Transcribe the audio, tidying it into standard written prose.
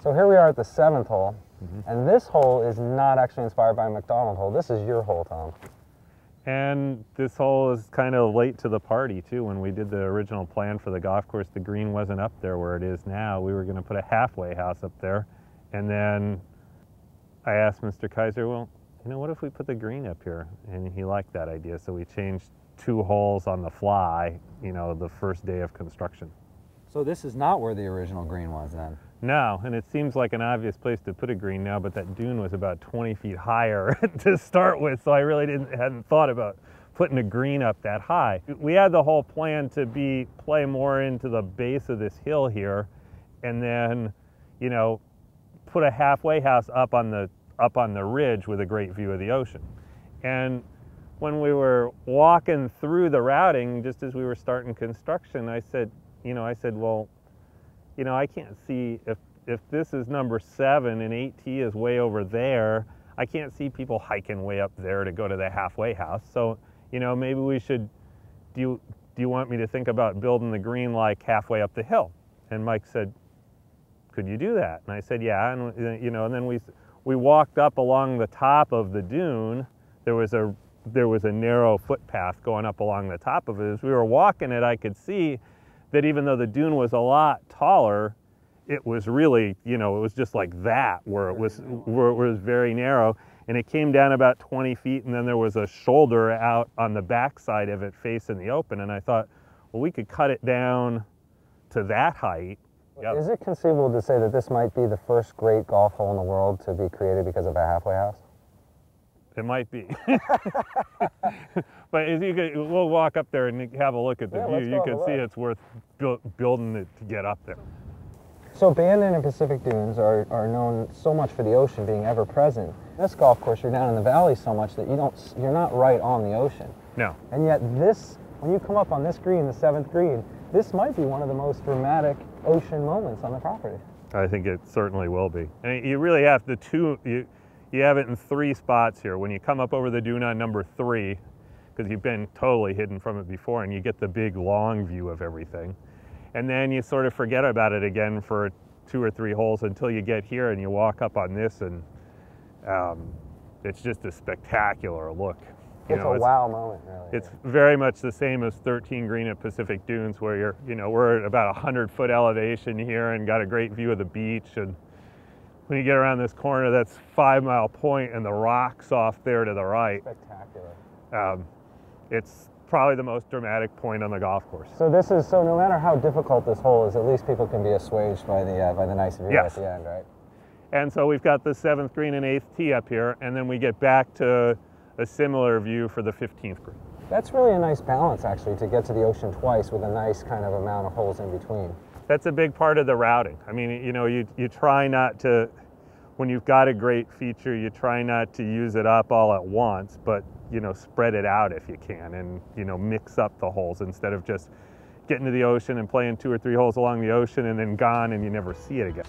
So here we are at the 7th hole, and this hole is not actually inspired by a MacDonald hole. This is your hole, Tom. And this hole is kind of late to the party too. When we did the original plan for the golf course, the green wasn't up there where it is now. We were going to put a halfway house up there, and then I asked Mr. Kaiser, well, you know, what if we put the green up here? And he liked that idea, so we changed 2 holes on the fly, you know, the first day of construction. So this is not where the original green was then? No, and it seems like an obvious place to put a green now, but that dune was about 20 feet higher to start with, so I really hadn't thought about putting a green up that high. We had the whole plan to play more into the base of this hill here, and then, you know, put a halfway house up on the ridge with a great view of the ocean. And when we were walking through the routing, just as we were starting construction, I said, well, you know, I can't see if this is number 7 and 8T is way over there, I can't see people hiking way up there to go to the halfway house. So, you know, maybe we should, do you want me to think about building the green like halfway up the hill? And Mike said, could you do that? And I said, yeah. And, you know, and then we walked up along the top of the dune. There was a narrow footpath going up along the top of it. As we were walking it, I could see that even though the dune was a lot taller, it was really, you know, it was just like that, where it was very narrow, and it came down about 20 feet, and then there was a shoulder out on the back side of it facing the open, and I thought, well, we could cut it down to that height. Yep. Is it conceivable to say that this might be the first great golf hole in the world to be created because of a halfway house? It might be. But as we'll walk up there and have a look at the view. You can see it's worth building it to get up there. So Bandon and Pacific Dunes are known so much for the ocean being ever present. This golf course, you're down in the valley so much that you're not right on the ocean. No. And yet this, when you come up on this green, the 7th green, this might be one of the most dramatic ocean moments on the property. I think it certainly will be. And you really have you have it in 3 spots here. When you come up over the dune on number 3, because you've been totally hidden from it before, and you get the big long view of everything. And then you sort of forget about it again for 2 or 3 holes until you get here and you walk up on this, and it's just a spectacular look. It's a wow moment, really. It's very much the same as 13 green at Pacific Dunes, where we're at about 100-foot elevation here and got a great view of the beach. And when you get around this corner, that's 5 Mile Point and the rocks off there to the right. Spectacular. It's probably the most dramatic point on the golf course. So no matter how difficult this hole is, at least people can be assuaged by the nice view at the end, right? And so we've got the 7th green and 8th tee up here, and then we get back to a similar view for the 15th green. That's really a nice balance, actually, to get to the ocean twice with a nice kind of amount of holes in between. That's a big part of the routing. I mean, you know, you try not to, when you've got a great feature, you try not to use it up all at once, but, you know, spread it out if you can, and, you know, mix up the holes instead of just getting to the ocean and playing 2 or 3 holes along the ocean and then gone and you never see it again.